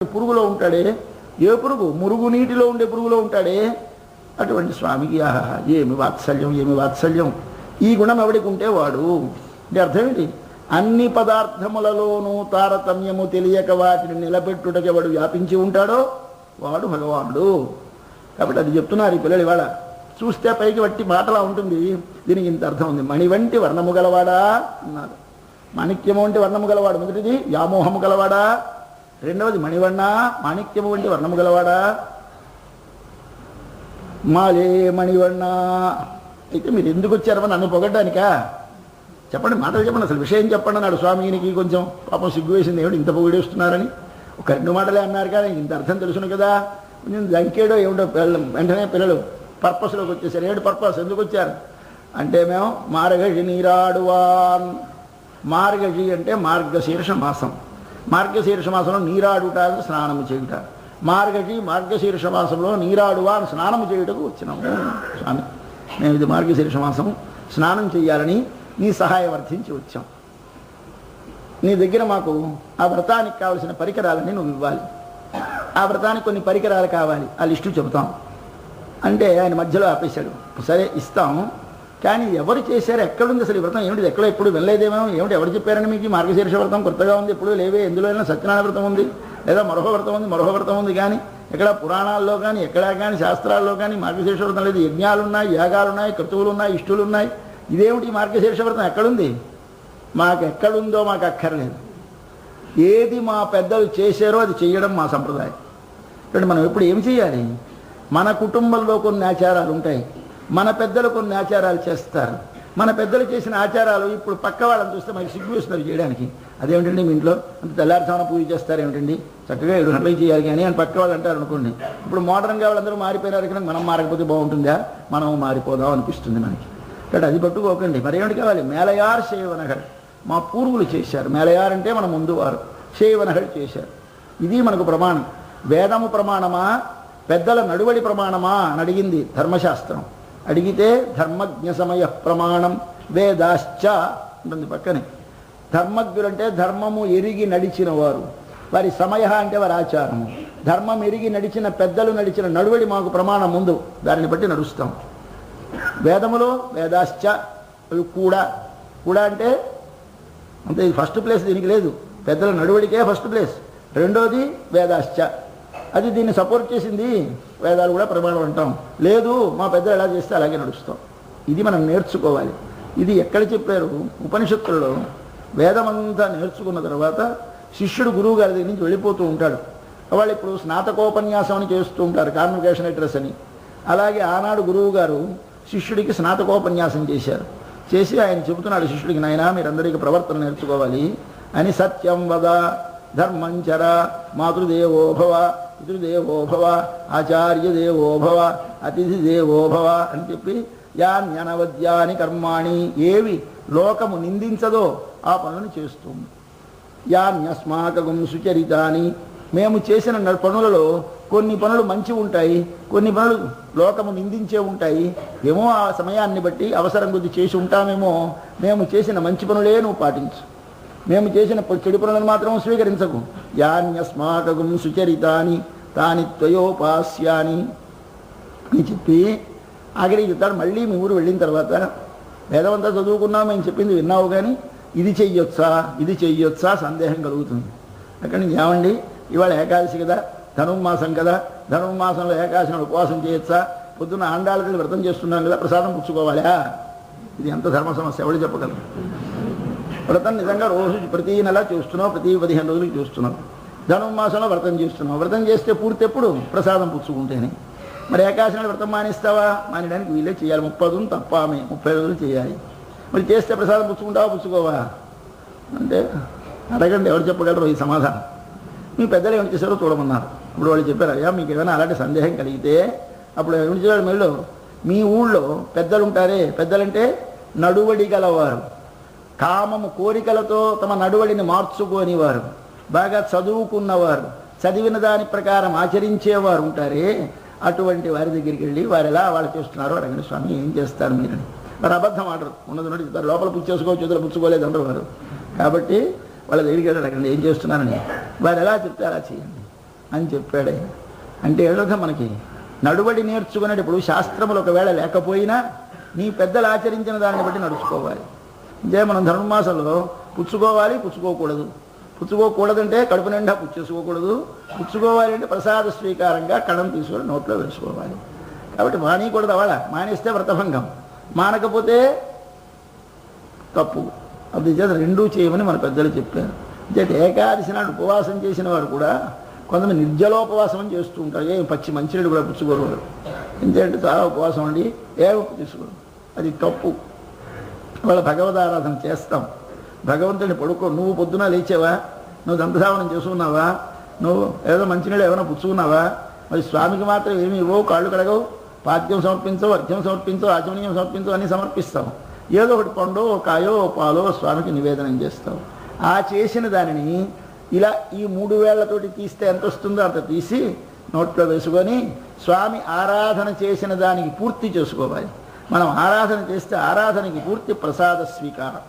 పురుగులో ఉంటాడే, ఏ పురుగు? మురుగు నీటిలో ఉండే పురుగులో ఉంటాడే అటువంటి స్వామికి ఆహా ఏమి వాత్సల్యం, ఏమి వాత్సల్యం! ఈ గుణం ఎవడికి ఉంటే వాడు. అంటే అర్థం ఏంటి? అన్ని పదార్థములలోనూ తారతమ్యము తెలియక వాటిని నిలబెట్టుటకి ఎవడు వ్యాపించి ఉంటాడో వాడు భగవానుడు. కాబట్టి అది చెప్తున్నారు ఈ పిల్లలు. ఇవాళ చూస్తే పైకి వట్టి మాటలా ఉంటుంది, దీనికి ఇంత అర్థం ఉంది. మణి వంటి వర్ణము గలవాడా అన్నారు. మాణిక్యము వంటి వర్ణము గలవాడు మొదటిది, వ్యామోహము గలవాడా రెండవది. మణివర్ణ మాణిక్యము వంటి వర్ణము గలవాడా, మాలే మణివర్ణ. అయితే మీరు ఎందుకు వచ్చారో నన్ను పొగడ్డానికా? చెప్పండి, మాటలు చెప్పండి, అసలు విషయం చెప్పండి అన్నాడు స్వామికి. కొంచెం పాపం సిగ్గు వేసింది, ఏమిటి ఇంత పొగిడేస్తున్నారని. ఒక రెండు మాటలే అన్నారు కానీ ఇంత అర్థం తెలుసును కదా. కొంచెం దంకేడో ఏమిటో వెంటనే పిల్లలు పర్పస్లోకి వచ్చేసారు. ఏమిటి పర్పస్, ఎందుకు వచ్చారు అంటే, మేము మార్గశి నీరాడువాన్. మార్గశి అంటే మార్గశీర్ష మాసం. మార్గశీర్ష మాసంలో నీరాడుట, స్నానము చేయుట. మార్గశీర్ష మాసంలో నీరాడువాన్ స్నానము చేయుటకు వచ్చినాము స్వామి. మేము ఇది మార్గశీర్ష మాసం స్నానం చేయాలని నీ సహాయం అర్థించి వచ్చాం. నీ దగ్గర మాకు ఆ వ్రతానికి కావలసిన పరికరాలని నువ్వు ఇవ్వాలి. ఆ వ్రతానికి కొన్ని పరికరాలు కావాలి, ఆ లిస్టు చెబుతాం అంటే ఆయన మధ్యలో ఆపేశాడు. సరే ఇస్తాం, కానీ ఎవరు చేశారు, ఎక్కడుంది అసలు ఈ వ్రతం? ఏమిటి ఎక్కడో ఎప్పుడు వెళ్ళలేదేమో, ఏమిటి ఎవరు చెప్పారని మీకు? మార్గశీర్ష వ్రతం కొత్తగా ఉంది, ఎప్పుడు లేవే. ఎందులో అయినా సత్యనారాయణ వ్రతం ఉంది, లేదా మరొక వ్రతం ఉంది కానీ ఎక్కడ పురాణాల్లో కానీ ఎక్కడా కానీ శాస్త్రాల్లో కానీ మార్గశీర్ష వ్రతం లేదు. యజ్ఞాలున్నాయి, యాగాలున్నాయి, క్రతువులున్నాయి, ఇష్టులున్నాయి. ఇదేమిటి మార్గశీర్ష వ్రతం ఎక్కడుంది? మాకు ఎక్కడుందో మాకు అక్కర్లేదు. ఏది మా పెద్దలు చేశారో అది చేయడం మా సంప్రదాయం. అంటే మనం ఎప్పుడు ఏం చేయాలి? మన కుటుంబంలో కొన్ని ఆచారాలు ఉంటాయి, మన పెద్దలు కొన్ని ఆచారాలు చేస్తారు. మన పెద్దలు చేసిన ఆచారాలు ఇప్పుడు పక్క వాళ్ళని చూస్తే మనకి సిగ్గు వేస్తున్నారు చేయడానికి. అదేమిటండి మీ ఇంట్లో అంత తెల్లారుజామున పూజ చేస్తారు ఏమిటండి, చక్కగా 7 గంటలకు చేయాలి కానీ అని పక్క వాళ్ళు అంటారు అనుకోండి. ఇప్పుడు మోడర్న్గా వాళ్ళందరూ మారిపోయినారు కానీ మనం మారకపోతే బాగుంటుందా? మనం మారిపోదాం అనిపిస్తుంది మనకి. కాబట్టి అది పట్టుకోకండి. మరేమిటి కావాలి? మేలయార్ శైవనగర్ మా పూర్వులు చేశారు. మేలయార్ అంటే మన ముందు వారు, శైవనగర్ చేశారు. ఇది మనకు ప్రమాణం. వేదము ప్రమాణమా, పెద్దల నడువడి ప్రమాణమా అని అడిగింది ధర్మశాస్త్రం. అడిగితే ధర్మజ్ఞ సమయ ప్రమాణం వేదాశ్చ ఉంటుంది పక్కనే. ధర్మజ్ఞులంటే ధర్మము ఎరిగి నడిచిన వారు, వారి సమయ అంటే వారి ఆచారము. ధర్మం ఎరిగి నడిచిన పెద్దలు నడిచిన నడువడి మాకు ప్రమాణం ముందు, దానిని బట్టి నడుస్తాం. వేదములో వేదాశ్చ అవి కూడా అంటే అంతే. ఫస్ట్ ప్లేస్ దీనికి లేదు, పెద్దల నడువడికే ఫస్ట్ ప్లేస్. రెండోది వేదాశ్చ, అది దీన్ని సపోర్ట్ చేసింది. వేదాలు కూడా ప్రమాణం అంటాం. లేదు మా పెద్దలు ఎలా చేస్తే అలాగే నడుస్తాం. ఇది మనం నేర్చుకోవాలి. ఇది ఎక్కడ చెప్పారు? ఉపనిషత్తులలో. వేదమంతా నేర్చుకున్న తర్వాత శిష్యుడు గురువు గారి దగ్గర నుంచి వెళ్ళిపోతూ ఉంటాడు. వాళ్ళు ఇప్పుడు స్నాతకోపన్యాసం అని చేస్తూ ఉంటారు, కాన్వకేషన్ అడ్రస్ అని. అలాగే ఆనాడు గురువు గారు శిష్యుడికి స్నాతకోపన్యాసం చేశారు. చేసి ఆయన చెబుతున్నాడు శిష్యుడికి, నాయనా మీరందరికీ ప్రవర్తన నేర్చుకోవాలి అని. సత్యం వద, ధర్మంచర, మాతృదేవోభవ, పితృదేవోభవ, ఆచార్యదేవోభవ, అతిథి దేవోభవ అని చెప్పి యాన్యనవద్యాని కర్మాణి, ఏవి లోకము నిందించదో ఆ పనులను చేస్తుంది. యాన్యస్మాకం సుచరితాని, మేము చేసిన పనులలో కొన్ని పనులు మంచి ఉంటాయి, కొన్ని పనులు లోకము నిందించే ఉంటాయి. ఏమో ఆ సమయాన్ని బట్టి అవసరం కొద్ది చేసి ఉంటామేమో. మేము చేసిన మంచి పనులే నువ్వు పాటించు, మేము చేసిన చెడు పనులను మాత్రం స్వీకరించకు. యాన్యస్మాకం సుచరితాని తాని త్వయోపాస్యాని అని చెప్పి ఆఖరికి చెప్తాడు. మళ్ళీ మీ ఊరు వెళ్ళిన తర్వాత వేదమంతా చదువుకున్నావు, మేము చెప్పింది విన్నావు కానీ ఇది చెయ్యొచ్చా సందేహం కలుగుతుంది. అక్కడి నుంచి ఏమండి ఇవాళ ఏకాదశి కదా, ధనుర్మాసం కదా, ధనుర్మాసంలో ఏకాదశి ఉపవాసం చేయొచ్చా? పొద్దున్న ఆండాళ్ళకి వ్రతం చేస్తున్నాం కదా, ప్రసాదం పుచ్చుకోవాలా? ఇది ఎంత ధర్మ సమస్య ఎవరు చెప్పగలరు? వ్రతం నిజంగా రోజు ప్రతి నెల చూస్తున్నావు, ప్రతి 15 రోజులకి చూస్తున్నావు. ధనుర్మాసంలో వ్రతం చేస్తున్నావు. వ్రతం చేస్తే పూర్తి ఎప్పుడు? ప్రసాదం పుచ్చుకుంటేనే. మరి ఏకాదశి వ్రతం మానేస్తావా? మానేయడానికి వీళ్ళే చేయాలి. 30 రోజులు తప్ప, ఆమె 30 రోజులు చేయాలి. మరి చేస్తే ప్రసాదం పుచ్చుకుంటావా పుచ్చుకోవా అంటే అడగండి, ఎవరు చెప్పగలరు ఈ సమాధానం? మీ పెద్దలు ఏమి చేశారో చూడమన్నారు. ఇప్పుడు వాళ్ళు చెప్పారు, అయ్యా మీకు ఏమైనా అలాంటి సందేహం కలిగితే అప్పుడు ఏమి చేయాలి? మీరు మీ ఊళ్ళో పెద్దలు ఉంటారే, పెద్దలంటే నడువడి గలవారు, కామము కోరికలతో తమ నడువడిని మార్చుకోనివారు, బాగా చదువుకున్నవారు, చదివిన దాని ప్రకారం ఆచరించేవారు ఉంటారే, అటువంటి వారి దగ్గరికి వెళ్ళి వారు ఎలా వాళ్ళు చేస్తున్నారో అడగండి. స్వామి ఏం చేస్తారు మీరని. వారు అబద్ధం ఆడరు, ఉన్నది చెప్తారు. లోపల పుచ్చేసుకోవచ్చు, చేతులు పుచ్చుకోలేదు అంటారు వారు. కాబట్టి వాళ్ళ దగ్గరికి వెళ్ళి అడగండి ఏం చేస్తున్నారని. వారు ఎలా చెప్తే అలా చేయండి. అని చెప్పాడు ఆయన. అంటే ఏదో మనకి నడుబడి నేర్చుకునేటప్పుడు శాస్త్రములు ఒకవేళ లేకపోయినా నీ పెద్దలు ఆచరించిన దాన్ని బట్టి నడుచుకోవాలి. అంటే మనం ధనుర్మాసంలో పుచ్చుకోవాలి, పుచ్చుకోకూడదు. పుచ్చుకోకూడదంటే కడుపు నిండా పుచ్చేసుకోకూడదు. పుచ్చుకోవాలి అంటే ప్రసాద స్వీకారంగా కణం తీసుకొని నోట్లో వేసుకోవాలి. కాబట్టి మానేయకూడదు. అవళ మానేస్తే వ్రతభంగం, మానకపోతే తప్పు. అందుచేత రెండూ చేయమని మన పెద్దలు చెప్పారు. అంటే ఏకాదశి నాడు ఉపవాసం చేసిన వారు కూడా కొంతమంది నిర్జలోపవాసం అని చేస్తూ ఉంటారు. ఏం పచ్చి మంచినీళ్ళు కూడా పుచ్చుకోరు వారు. ఎందుకంటే చాలా ఉపవాసం అండి, ఏ ఉప్పు తీసుకోరు. అది తప్పు. వాళ్ళ భగవదారాధన చేస్తాం. భగవంతుడిని పడుకో. నువ్వు పొద్దున లేచావా, నువ్వు దంతధావనం చేసుకున్నావా, నువ్వు ఏదో మంచినీళ్ళు ఏమైనా పుచ్చుకున్నావా, మరి స్వామికి మాత్రం ఏమి ఇవ్వవు, కాళ్ళు కడగవు, పాద్యం సమర్పించవు, అర్ఘ్యం సమర్పించవు, ఆచమనీయం సమర్పించవు, అన్నీ సమర్పిస్తావు. ఏదో ఒకటి పండో కాయో పాలో స్వామికి నివేదనం చేస్తావు. ఆ చేసిన దానిని ఇలా ఈ 3 వేళ్లతోటి తీస్తే ఎంత వస్తుందో అంత తీసి నోట్లో వేసుకొని స్వామి ఆరాధన చేసిన దానికి పూర్తి చేసుకోవాలి. మనం ఆరాధన చేస్తే ఆరాధనకి పూర్తి ప్రసాద స్వీకారం.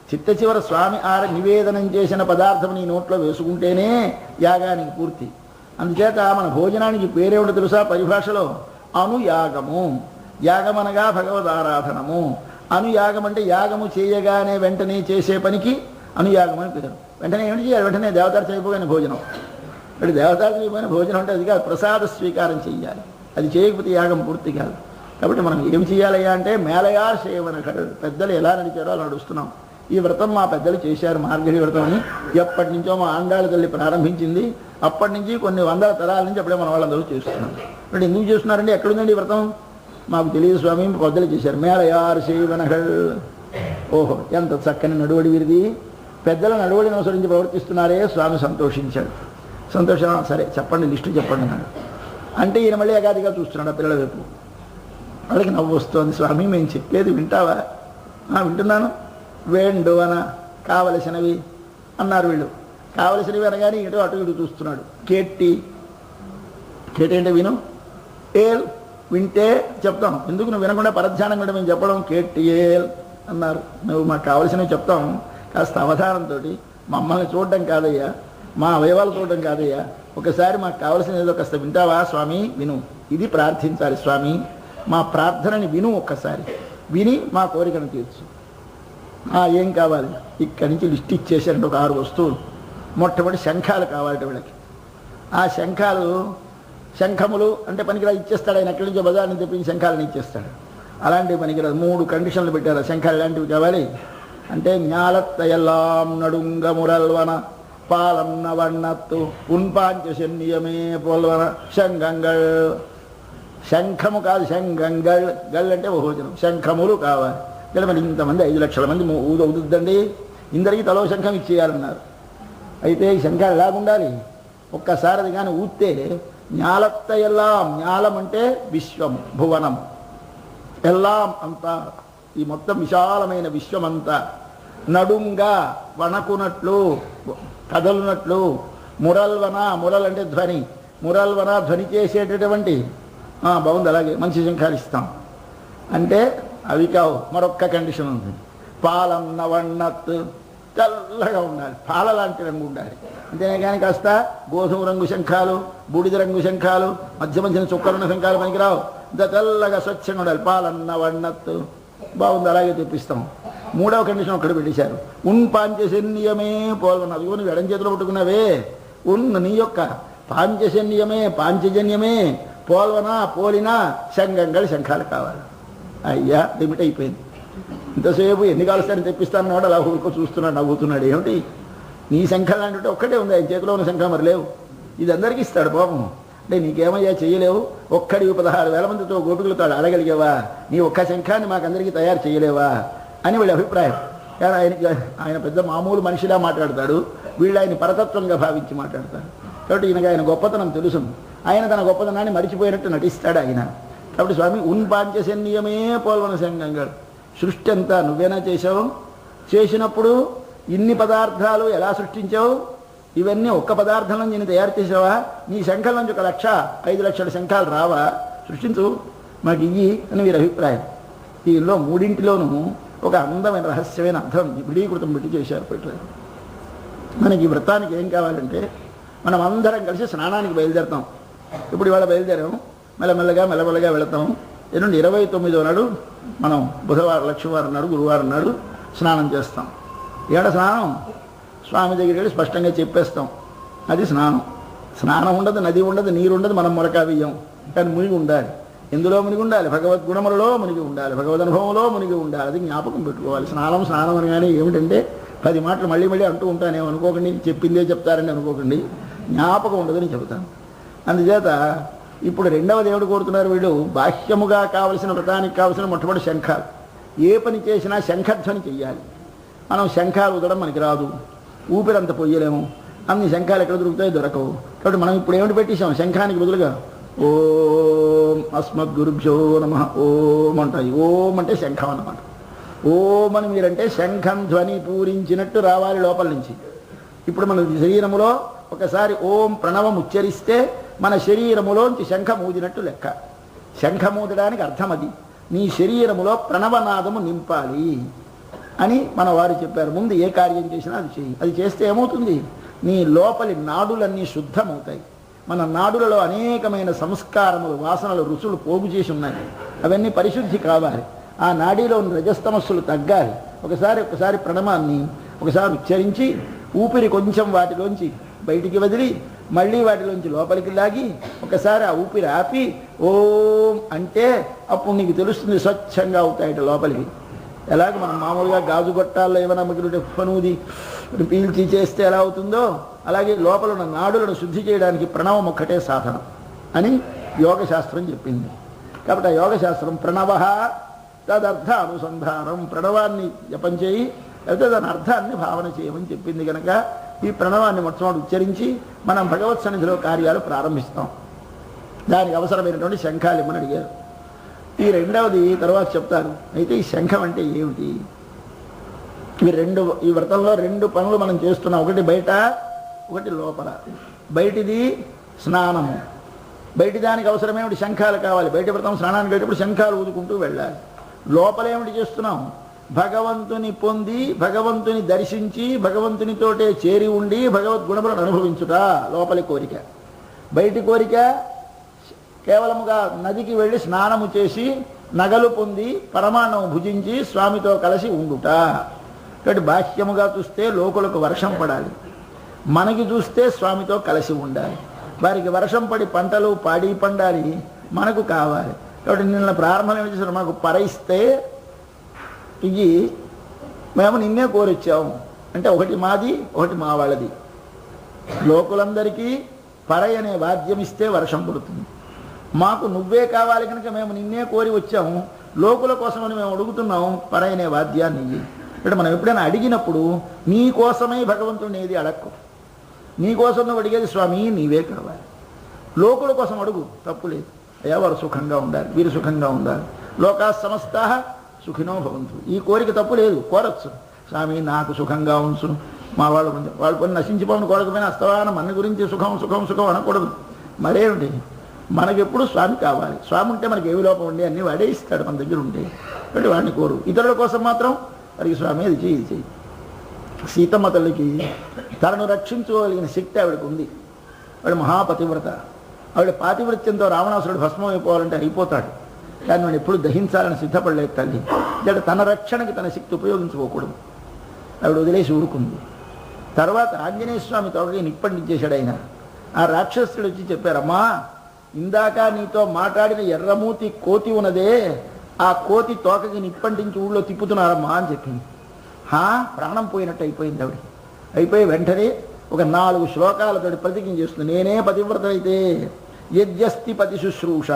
చిట్ట చివర స్వామి నివేదనం చేసిన పదార్థం నీ నోట్లో వేసుకుంటేనే యాగానికి పూర్తి. అందుచేత మన భోజనానికి పేరేమిటో తెలుసా? పరిభాషలో అనుయాగము. యాగమనగా భగవదారాధనము. అనుయాగం అంటే యాగము చేయగానే వెంటనే చేసే పనికి అనుయాగం అని పేరు. వెంటనే ఏమిటి చేయాలి? వెంటనే దేవతార్చన అయిపోయిన భోజనం. అంటే దేవతార్చన అయిపోయిన భోజనం అంటే అది కాదు, ప్రసాద స్వీకారం చేయాలి. అది చేయకపోతే యాగం పూర్తి కాదు. కాబట్టి మనం ఏమి చేయాలయ్యా అంటే మేళయార్ సేవన. పెద్దలు ఎలా నడిచారో అలా నడుస్తున్నాం. ఈ వ్రతం మా పెద్దలు చేశారు, మార్గశిర వ్రతం అని. ఎప్పటి నుంచో మా ఆండాళ్ళ తల్లి ప్రారంభించింది. అప్పటి నుంచి కొన్ని వందల తరాల నుంచి అప్పుడే మన వాళ్ళందరూ చేస్తున్నాం. అంటే ఎందుకు చేస్తున్నారంటే ఎక్కడుందండి ఈ వ్రతం? మాకు తెలియదు స్వామి, పెద్దలు చేశారు. మేళయార్ సేవనగల్. ఓహో, ఎంత చక్కని నడువడి వీరిది. పెద్దల నడువడిని అనుసరించి ప్రవర్తిస్తున్నారే. స్వామి సంతోషించాడు. సంతోషం, సరే చెప్పండి, లిస్టు చెప్పండి అన్నాడు. అంటే ఈయన మళ్ళీ అగాదిగా చూస్తున్నాడు ఆ పిల్లల వైపు. వాళ్ళకి నవ్వు వస్తుంది. స్వామి మేము చెప్పేది వింటావా? వింటున్నాను. వేండు అన కావలసినవి అన్నారు వీళ్ళు. కావలసినవి అనగానే ఇటు అటు ఇటు చూస్తున్నాడు. కేట్టి కేటంటే విను, ఏల్ వింటే చెప్తాం. ఎందుకు నువ్వు వినకుండా పరధ్యానం కూడా మేము చెప్పడం? కేట్టి ఏల్ అన్నారు. నువ్వు మాకు కావలసినవి చెప్తాం, కాస్త అవధానంతో. మమ్మల్ని చూడడం కాదయ్యా, మా అవయవాలు చూడడం కాదయ్యా, ఒకసారి మాకు కావలసిన ఏదో కాస్త వింటావా స్వామి? విను. ఇది ప్రార్థించాలి. స్వామి మా ప్రార్థనని విను, ఒక్కసారి విని మా కోరికను తీర్చు. ఏం కావాలి? ఇక్కడి నుంచి లిస్ట్ ఇచ్చేసారంటే ఒక 6 వస్తువులు. మొట్టమొదటి శంఖాలు కావాలట వీళ్ళకి. ఆ శంఖములు అంటే పనికిరాదు, ఇచ్చేస్తాడు ఆయన. ఎక్కడి నుంచో బజార్ నుంచి తెప్పించి శంఖాలను ఇచ్చేస్తాడు. అలాంటివి పనికిరాదు. 3 కండిషన్లు పెట్టారు. శంఖాలు ఎలాంటివి కావాలి అంటే ஞாலத்தையெல்லாம் நடுங்க முரல்வன பாலன்ன வண்ணத்து உன்பாஞ்ச சென்నియమే పోల్వన శంఖంగల్. శంఖము కాదు, శంఖంగల్. గల్ అంటే భోజనం. శంఖములు కావాలి. ఇక్కడ మరి ఇంతమంది 5 లక్షల మంది ఊదుద్దండి, ఇందరికీ తలో శంఖం ఇచ్చేయాలన్నారు. అయితే ఈ శంఖాలు ఎలాగుండాలి? ఒక్కసారి అది కానీ ఊస్తే ஞாலத்தையெல்லாம். ஞాలం అంటే విశ్వం, భువనం, ఎల్లాం అంతా, ఈ మొత్తం విశాలమైన విశ్వమంతా. నడుంగా వణకునట్లు, కదలునట్లు. మురల్వన, మురల్ అంటే ధ్వని. మురల్వన ధ్వని చేసేటటువంటి. బాగుంది, అలాగే మంచి శంఖాలు ఇస్తాం అంటే అవి కావు. మరొక్క కండిషన్ ఉంది. పాలన్న వన్నత్, తెల్లగా ఉండాలి, పాల లాంటి రంగు ఉండాలి. అంతేనే కానీ కాస్త గోధుమ రంగు శంఖాలు, బూడిద రంగు శంఖాలు, మధ్య మధ్యన చుక్కలున్న శంఖాలు పనికిరావు. ఇంత తెల్లగా స్వచ్ఛంగా ఉండాలి. పాలన్న వన్నత్. బాగుంది, అలాగే తెప్పిస్తాం. 3వ కండిషన్ ఒక్కడు పెట్టేశారు. ఉన్ పాంచజన్యమే పోల్వన. అదిగో నువ్వు ఎడం చేతిలో పట్టుకున్నావే, నీ యొక్క పాంచజన్యమే, పాంచజన్యమే పోల్వన, పోలిన శంఖంగళ శంఖాలు కావాలి. అయ్యా లిమిట్ అయిపోయింది. ఇంతసేపు ఎన్ని కాలుస్తారని తెప్పిస్తాను వాడు అలా ఊరుకో చూస్తున్నాడు, నవ్వుతున్నాడు. ఏమిటి నీ శంఖాలు అంటే ఒక్కటే ఉంది, ఆయన చేతిలో ఉన్న శంఖం మరి లేవు. ఇది అందరికీ ఇస్తాడు పాపం. అంటే నీకేమయ్యా చేయలేవు? ఒక్కడి 16,000 మందితో గోపికలతో అడగలిగేవా? నీ ఒక్క శంఖాన్ని మాకందరికీ తయారు చేయలేవా అని వీళ్ళ అభిప్రాయం. కానీ ఆయన పెద్ద మామూలు మనిషిలా మాట్లాడతాడు, వీళ్ళు ఆయన పరతత్వంగా భావించి మాట్లాడతారు. కాబట్టి ఈయనకి ఆయన గొప్పతనం తెలుసు. ఆయన తన గొప్పతనాన్ని మరిచిపోయినట్టు నటిస్తాడు ఆయన. కాబట్టి స్వామి ఉన్ పాంచజన్యమే పోల్వన శంఖంగా. సృష్టి అంతా నువ్వేనా చేసావు? చేసినప్పుడు ఇన్ని పదార్థాలు ఎలా సృష్టించావు? ఇవన్నీ ఒక్క పదార్థంలో నేను తయారు చేసావా? నీ శంఖల నుంచి 1 లక్ష 5 లక్షల శంఖాలు రావా? సృష్టించు, మాకు ఇయ్యి అని వీరి అభిప్రాయం. దీనిలో 3ఇంటిలోనూ ఒక అందమైన రహస్యమైన అర్థం విడీకృతం పెట్టి చేశారు. పెట్టారు. మనకి ఈ వ్రతానికి ఏం కావాలంటే మనం అందరం కలిసి స్నానానికి బయలుదేరుతాం. ఇప్పుడు ఇవాళ బయలుదేరాం, మెల్లమెల్లగా వెళతాం. ఎల్లుండి 29వ నాడు మనం బుధవారం, లక్ష్మీవారం నాడు, గురువారం నాడు స్నానం చేస్తాం. ఏడ స్నానం స్వామి దగ్గరికి వెళ్ళి స్పష్టంగా చెప్పేస్తాం, అది స్నానం. స్నానం ఉండదు, నది ఉండదు, నీరు ఉండదు, మనం మొరకా బియ్యం. కానీ మునిగి ఉండాలి. ఎందులో మునిగి ఉండాలి? భగవద్గుణములలో మునిగి ఉండాలి, భగవద్ అనుభవంలో మునిగి ఉండాలి. అది జ్ఞాపకం పెట్టుకోవాలి. స్నానం అనగానే ఏమిటంటే 10 మాటలు మళ్ళీ అంటూ ఉంటానేమో అనుకోకండి, చెప్పిందే చెప్తారని అనుకోకండి, జ్ఞాపకం ఉండదని చెబుతాను. అందుచేత ఇప్పుడు రెండవ దేవుడు కోరుతున్నారు వీళ్ళు. బాహ్యముగా కావలసిన వ్రతానికి కావలసిన మొట్టమొదటి శంఖాలు. ఏ పని చేసినా శంఖధ్వని చెయ్యాలి. మనం శంఖాలు ఉదడం మనకి రాదు, ఊపిరంత పొయ్యలేము. అన్ని శంఖాలు ఎక్కడ దొరుకుతాయో దొరకవు. కాబట్టి మనం ఇప్పుడు ఏమిటి పెట్టేసాం? శంఖానికి బదులుగా ఓం అస్మద్గురుభ్యో నమః ఓం అంటాయి. ఓం అంటే శంఖం అన్నమాట. ఓం అని మీరంటే శంఖం ధ్వని పూరించినట్టు రావాలి లోపల నుంచి. ఇప్పుడు మన శరీరములో ఒకసారి ఓం ప్రణవం ఉచ్చరిస్తే మన శరీరములోంచి శంఖం ఊదినట్టు లెక్క. శంఖం ఊదడానికి అర్థం అది. నీ శరీరములో ప్రణవనాదము నింపాలి అని మన వారు చెప్పారు. ముందు ఏ కార్యం చేసినా అది చేయి. అది చేస్తే ఏమవుతుంది? నీ లోపలి నాడులన్నీ శుద్ధమవుతాయి. మన నాడులలో అనేకమైన సంస్కారములు, వాసనలు, రుచులు పోగు చేసి ఉన్నాయి. అవన్నీ పరిశుద్ధి కావాలి. ఆ నాడీలో ఉన్న రజస్తమస్సులు తగ్గాలి. ఒకసారి ప్రణవాన్ని ఒకసారి ఉచ్చరించి ఊపిరి కొంచెం వాటిలోంచి బయటికి వదిలి మళ్ళీ వాటిలోంచి లోపలికి లాగి ఒకసారి ఆ ఊపిరి ఆపి ఓం అంటే అప్పుడు నీకు తెలుస్తుంది స్వచ్ఛంగా అవుతాయట లోపలికి. ఎలాగ మనం మామూలుగా గాజు గొట్టాల్లో ఏమైనా మిగిలిన పనుది పీల్చి చేస్తే ఎలా అవుతుందో అలాగే లోపల ఉన్న నాడులను శుద్ధి చేయడానికి ప్రణవం ఒక్కటే సాధనం అని యోగశాస్త్రం చెప్పింది. కాబట్టి ఆ యోగశాస్త్రం ప్రణవ తదర్థ అనుసంధానం, ప్రణవాన్ని జపం చేయి, లేకపోతే దాని అర్థాన్ని భావన చేయమని చెప్పింది. కనుక ఈ ప్రణవాన్ని మొట్టమొదటి ఉచ్చరించి మనం భగవత్ సన్నిధిలో కార్యాలు ప్రారంభిస్తాం. దానికి అవసరమైనటువంటి శంఖాలు ఇమ్మని అడిగారు. ఈ రెండవది తర్వాత చెప్తారు. అయితే ఈ శంఖం అంటే ఏమిటి? ఈ వ్రతంలో 2 పనులు మనం చేస్తున్నాం. ఒకటి బయట, ఒకటి లోపల. బయటిది స్నానము. బయటి దానికి అవసరమేమిటి? శంఖాలు కావాలి. బయట వ్రతం స్నానానికి వెళ్ళేటప్పుడు శంఖాలు ఊదుకుంటూ వెళ్ళాలి. లోపల ఏమిటి చేస్తున్నాం? భగవంతుని పొంది, భగవంతుని దర్శించి, భగవంతునితోటే చేరి ఉండి భగవద్గుణములను అనుభవించుట లోపలి కోరిక. బయటి కోరిక కేవలముగా నదికి వెళ్ళి స్నానము చేసి నగలు పొంది పరమాన్నం భుజించి స్వామితో కలిసి ఉండుట. కాబట్టి బాహ్యముగా చూస్తే లోకులకు వర్షం పడాలి, మనకి చూస్తే స్వామితో కలిసి ఉండాలి. వారికి వర్షం పడి పంటలు పాడి పండాలి, మనకు కావాలి. కాబట్టి నిన్న ప్రారంభం ఏమి చేశారు? మాకు పరైస్తే ఇవి మేము నిన్నే కోరొచ్చాము అంటే ఒకటి మాది, ఒకటి మా వాళ్ళది. లోకులందరికీ పరై అనే వాద్యం ఇస్తే వర్షం పడుతుంది. మాకు నువ్వే కావాలి కనుక మేము నిన్నే కోరి వచ్చాము. లోకుల కోసమని మేము అడుగుతున్నాము పరై అనే వాద్యాన్ని. అంటే మనం ఎప్పుడైనా అడిగినప్పుడు నీ కోసమై భగవంతుడిని ఏది అడక్కు. నీ కోసం నువ్వు అడిగేది స్వామి నీవే కావాలి. లోకుల కోసం అడుగు, తప్పు లేదు. అయ్యా వారు సుఖంగా ఉండాలి, వీరు సుఖంగా ఉండాలి, లోకా సమస్తాః సుఖినో భవంతు. ఈ కోరిక తప్పు లేదు, కోరచ్చు. స్వామి నాకు సుఖంగా ఉంచు, మా వాళ్ళు పని నశించిపోవని కోరకపోయినా అస్తవాన మన గురించి సుఖం సుఖం సుఖం అనకూడదు. మరేమిటి? మనకెప్పుడు స్వామి కావాలి. స్వామి ఉంటే మనకి ఏమి లోపం ఉండి అన్నీ వాడే ఇస్తాడు మన దగ్గర ఉంటే. కాబట్టి వాడిని కోరు. ఇతరుల కోసం మాత్రం వారికి స్వామి అది చేయి, ఇది చేయి. సీతమ్మ తల్లికి తనను రక్షించుకోగలిగిన శక్తి ఆవిడకు ఉంది. ఆవిడ మహాపతివ్రత. ఆవిడ పాతివృత్యంతో రావణాసురుడు భస్మం అయిపోవాలంటే అయిపోతాడు, కానీ వాడు ఎప్పుడు దహించాలని సిద్ధపడలేదు తల్లి. అంటే తన రక్షణకి తన శక్తి ఉపయోగించుకోకూడదు. ఆవిడ వదిలేసి ఊరుకుంది. తర్వాత ఆంజనేయ స్వామి తోకకి నిప్పండించేశాడు ఆయన. ఆ రాక్షసుడు వచ్చి చెప్పారమ్మా, ఇందాక నీతో మాట్లాడిన ఎర్రమూతి కోతి ఉన్నదే, ఆ కోతి తోకకి నిప్పంటించి ఊళ్ళో తిప్పుతున్నారమ్మా అని చెప్పింది. ప్రాణం పోయినట్టు అయిపోయింది ఆవిడ. అయిపోయి వెంటనే ఒక 4 శ్లోకాలతో ప్రతిజ్ఞ చేస్తుంది. నేనే పతివ్రతైతే యజ్జస్తి పతి శుశ్రూష,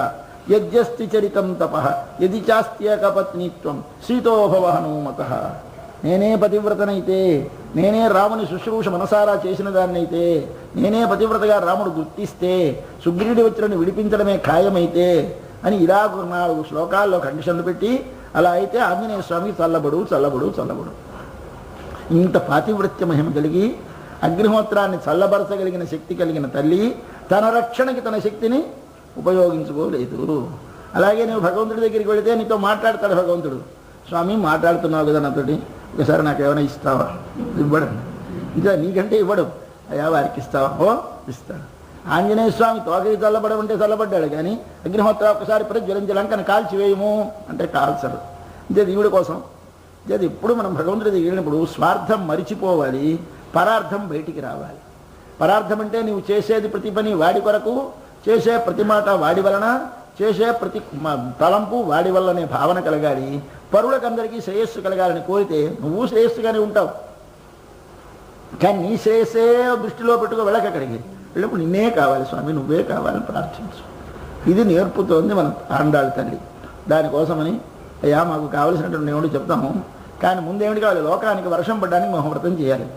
యజ్జస్తి చరితం తపః, యది చాస్త్యేకపత్నిత్వం సీతోభవ హనుమతః. నేనే పతివ్రతనైతే, నేనే రాముని శుశ్రూష మనసారా చేసిన దాన్నైతే, నేనే పతివ్రతగా రాముడు గుర్తిస్తే, సుగ్రీవుడి వచ్చిన విడిపించడమే ఖాయమైతే అని ఇలా 4 శ్లోకాల్లో కండిషన్లు పెట్టి, అలా అయితే ఆంజనేయ స్వామికి చల్లబడు చల్లబడు చల్లబడు. ఇంత పాతివృత్య మహిమ కలిగి అగ్నిహోత్రాన్ని చల్లబరచగలిగిన శక్తి కలిగిన తల్లి తన రక్షణకి తన శక్తిని ఉపయోగించుకోలేదు. అలాగే నువ్వు భగవంతుడి దగ్గరికి వెళితే నీతో మాట్లాడతాడు భగవంతుడు. స్వామి మాట్లాడుతున్నావు కదా నాతోటి, ఒకసారి నాకు ఏమైనా ఇస్తావా? ఇవ్వడం. ఇంకా నీకంటే ఇవ్వడం. అయ్యా వారికి ఇస్తావా? ఓ ఇస్తాడు. ఆంజనేయ స్వామి తోకకి చల్లబడమంటే చల్లబడ్డాడు, కానీ అగ్నిహోత్ర ఒక్కసారి ప్రజ్వలించి లంకను కాల్చివేయము అంటే కాల్చరు. ఇదే దేవుడి కోసం. ఇది ఎప్పుడు మనం భగవంతుడి వెళ్ళినప్పుడు స్వార్థం మరిచిపోవాలి, పరార్థం బయటికి రావాలి. పరార్థం అంటే నువ్వు చేసేది ప్రతి పని వాడి కొరకు, చేసే ప్రతి మాట వాడి వలన, చేసే ప్రతి తలంపు వాడి వల్లనే భావన కలగాలి. పరులకందరికీ శ్రేయస్సు కలగాలని కోరితే నువ్వు శ్రేయస్సుగానే ఉంటావు, కానీ నీ శ్రేయస్సే దృష్టిలో పెట్టుకో వెళ్ళకక్కడికి. వెళ్ళినప్పుడు నిన్నే కావాలి స్వామి, నువ్వే కావాలని ప్రార్థించు. ఇది నేర్పుతోంది మన ఆండాళ్ళ తల్లి. దానికోసమని అయ్యా మాకు కావలసినటువంటి ఏమిటి చెప్తాము, కానీ ముందేమిటి కావాలి? లోకానికి వర్షం పడడానికి మహోవ్రతం చేయాలి.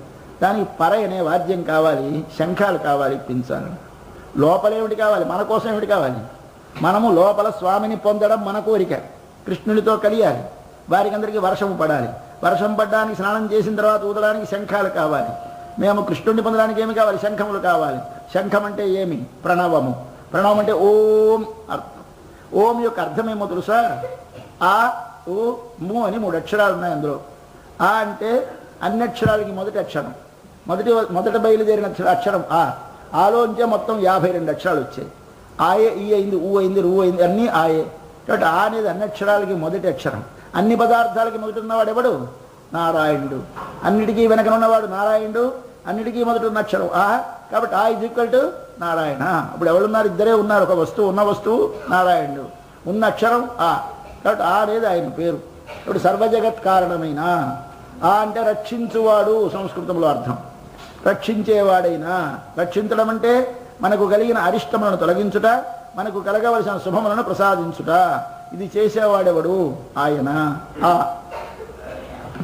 దానికి పర అనే వాద్యం కావాలి, శంఖాలు కావాలి, పించాలి. లోపలేమిటి కావాలి? మన కోసం ఏమిటి కావాలి? మనము లోపల స్వామిని పొందడం మన కోరిక, కృష్ణునితో కలియాలి. వారికి అందరికీ వర్షము పడాలి. వర్షం పడడానికి స్నానం చేసిన తర్వాత ఊదడానికి శంఖాలు కావాలి. మేము కృష్ణుడిని పొందడానికి ఏమి కావాలి? శంఖములు కావాలి. శంఖం అంటే ఏమి? ప్రణవము. ప్రణవం అంటే ఓం అర్థం. ఓం యొక్క అర్థమేమో తెలుసా? ఆ, ఓ, ము అని 3 అక్షరాలు ఉన్నాయి అందులో. ఆ అంటే అన్ని అక్షరాలకి మొదటి అక్షరం, మొదట బయలుదేరిన అక్షరం ఆ. ఆలోంచే మొత్తం 52 అక్షరాలు వచ్చాయి. ఆయే, ఈ అయింది, ఊ అయింది, రు అయింది, అన్నీ ఆయే. కాబట్టి ఆ అనేది అన్ని అక్షరాలకి మొదటి అక్షరం. అన్ని పదార్థాలకి మొదటి ఉన్నవాడు ఎవడు? నారాయణుడు. అన్నిటికీ వెనకనున్నవాడు నారాయణుడు. అన్నిటికీ మొదటి ఉన్న అక్షరం ఆ. కాబట్టి ఆ ఈజ్ ఈక్వల్ టు నారాయణ. ఇప్పుడు ఎవరున్నారు? ఇద్దరే ఉన్నారు. ఒక వస్తువు, ఉన్న వస్తువు నారాయణుడు, ఉన్న అక్షరం ఆ. కాబట్టి ఆ అనేది ఆయన పేరు. ఇప్పుడు సర్వజగత్ కారణమైన ఆ అంటే రక్షించువాడు సంస్కృతంలో అర్థం. రక్షించేవాడైనా, రక్షించడం అంటే మనకు కలిగిన అరిష్టములను తొలగించుట, మనకు కలగవలసిన శుభములను ప్రసాదించుట. ఇది చేసేవాడెవడు? ఆయన. ఆ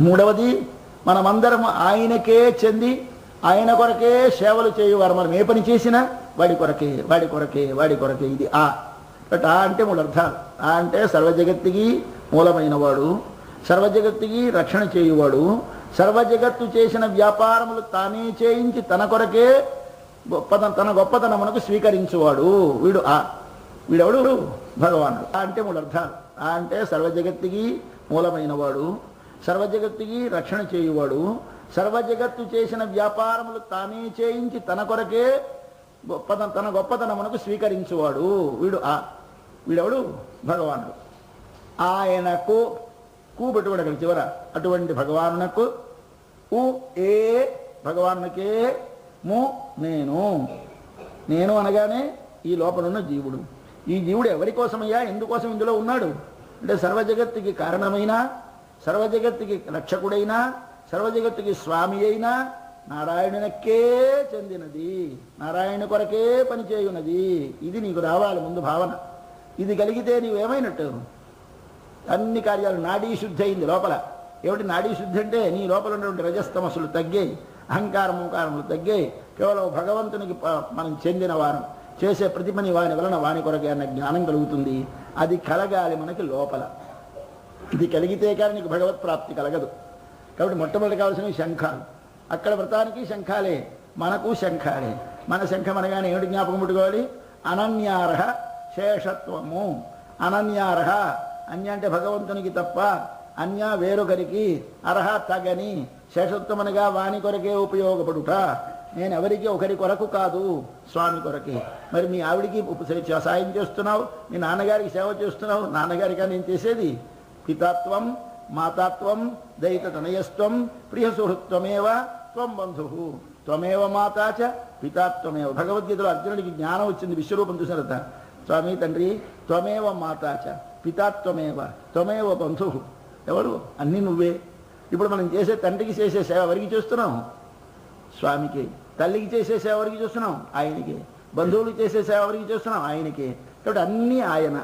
మూడవది, మనమందరం ఆయనకే చెంది ఆయన కొరకే సేవలు చేయువారు. మనం ఏ పని చేసినా వాడి కొరకే, వాడి కొరకే, వాడి కొరకే. ఇది ఆ. బట్ ఆ అంటే 3 అర్థాలు. ఆ అంటే సర్వజగత్తుకి మూలమైన వాడు, సర్వజగత్తుకి రక్షణ చేయువాడు, సర్వజగత్తు చేసిన వ్యాపారములు తానే చేయించి తన కొరకే తన గొప్పతనమునకు స్వీకరించువాడు. వీడు ఆ. వీడెవడు? భగవానుడు. ఆ అంటే 3 అర్థాలు. ఆ అంటే సర్వజగత్తుకి మూలమైన వాడు, సర్వజగత్తుకి రక్షణ చేయువాడు, సర్వజగత్తు చేసిన వ్యాపారములు తానే చేయించి తన కొరకే తన గొప్పతనమునకు స్వీకరించువాడు. వీడు ఆ. వీడెవడు? భగవానుడు. ఆయనకు కు పెట్టుబడి అక్కడ చివర. అటువంటి భగవానునకు ఉ ఏ భగవానునికే, ము నేను. నేను అనగానే ఈ లోపలున్న జీవుడు. ఈ జీవుడు ఎవరి కోసమయ్యా? ఎందుకోసం ఇందులో ఉన్నాడు అంటే సర్వజగత్తుకి కారణమైన, సర్వజగత్తుకి రక్షకుడైనా, సర్వజగత్తుకి స్వామి అయినా నారాయణునకే చెందినది, నారాయణ కొరకే పనిచేయున్నది. ఇది నీకు రావాలి ముందు భావన. ఇది కలిగితే నీవేమైనట్టు? అన్ని కార్యాలు నాడీ శుద్ధి అయింది లోపల. ఏమిటి నాడీ శుద్ధి అంటే? నీ లోపల ఉన్నటువంటి రజస్తమస్సులు తగ్గాయి, అహంకారములు తగ్గాయి. కేవలం భగవంతునికి మనం చెందిన వారం, చేసే ప్రతి పని వాని వలన వాని కొరకే అన్న జ్ఞానం కలుగుతుంది. అది కలగాలి మనకి లోపల. ఇది కలిగితే కానీ నీకు భగవత్ ప్రాప్తి కలగదు. కాబట్టి మొట్టమొదటి కావాల్సినవి శంఖాలు. అక్కడ వ్రతానికి శంఖాలే, మనకు శంఖాలే. మన శంఖం అనగానే ఏమిటి జ్ఞాపకం పెట్టుకోవాలి? అనన్యార్హ శేషత్వము. అనన్యార్హ, అన్య అంటే భగవంతునికి తప్ప, అన్య వేరొకరికి, అర్హ తగని, శేషత్వం అనగా వాని కొరకే ఉపయోగపడుట. నేను ఎవరికి ఒకరి కొరకు కాదు, స్వామి కొరకే. మరి మీ ఆవిడికి సాయం చేస్తున్నావు, మీ నాన్నగారికి సేవ చేస్తున్నావు. నాన్నగారిగా నేను చేసేది పితాత్వం, మాతాత్వం, దయిత తనయస్త్వం, ప్రియ సుహృత్వమేవ త్వం బంధు, త్వమేవ మాతాచ పితాత్వమేవ. భగవద్గీతలో అర్జునుడికి జ్ఞానం వచ్చింది విశ్వరూపం చూసినత. స్వామి తండ్రి, త్వమేవ మాతాచ పితాత్వమేవ త్వమేవ బంధు. ఎవరు? అన్నీ నువ్వే. ఇప్పుడు మనం చేసే తండ్రికి చేసే సేవ ఎవరికి చేస్తున్నాం? స్వామికి. తల్లికి చేసే సేవ ఎవరికి చేస్తున్నాం? ఆయనకి. బంధువులకు చేసే సేవ ఎవరికి చేస్తున్నాం? ఆయనకి. కాబట్టి అన్నీ ఆయన.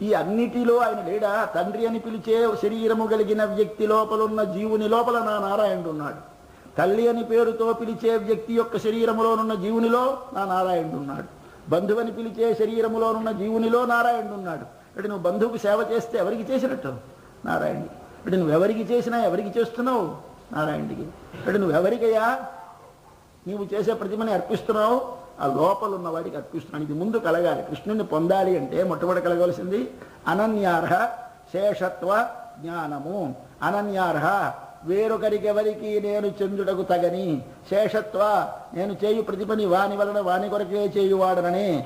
ఈ అన్నిటిలో ఆయన లేడా? తండ్రి అని పిలిచే శరీరము కలిగిన వ్యక్తి లోపలున్న జీవుని లోపల నా నారాయణుడు ఉన్నాడు. తల్లి అని పేరుతో పిలిచే వ్యక్తి యొక్క శరీరములోనున్న జీవునిలో నా నారాయణుడు ఉన్నాడు. బంధువని పిలిచే శరీరములోనున్న జీవునిలో నారాయణుడు ఉన్నాడు. అంటే నువ్వు బంధువుకు సేవ చేస్తే ఎవరికి చేసినట్టు? నారాయణుడికి. అంటే నువ్వు ఎవరికి చేసినా ఎవరికి చేస్తున్నావు? నారాయణుడికి. అంటే నువ్వెవరికయ్యా నీవు చేసే ప్రతిమని అర్పిస్తున్నావు? ఆ లోపల ఉన్న వాడికి అర్పిస్తున్నాను. ఇది ముందు కలగాలి. కృష్ణుని పొందాలి అంటే మొట్టమొదటి కలగవలసింది అనన్యార్హ శేషత్వ జ్ఞానము. అనన్యార్హ వేరొకరికెవరికి నేను చెందుటకు తగని శేషత్వ నేను చేయు ప్రతి పని వాని వలన వాని కొరకే చేయువాడనని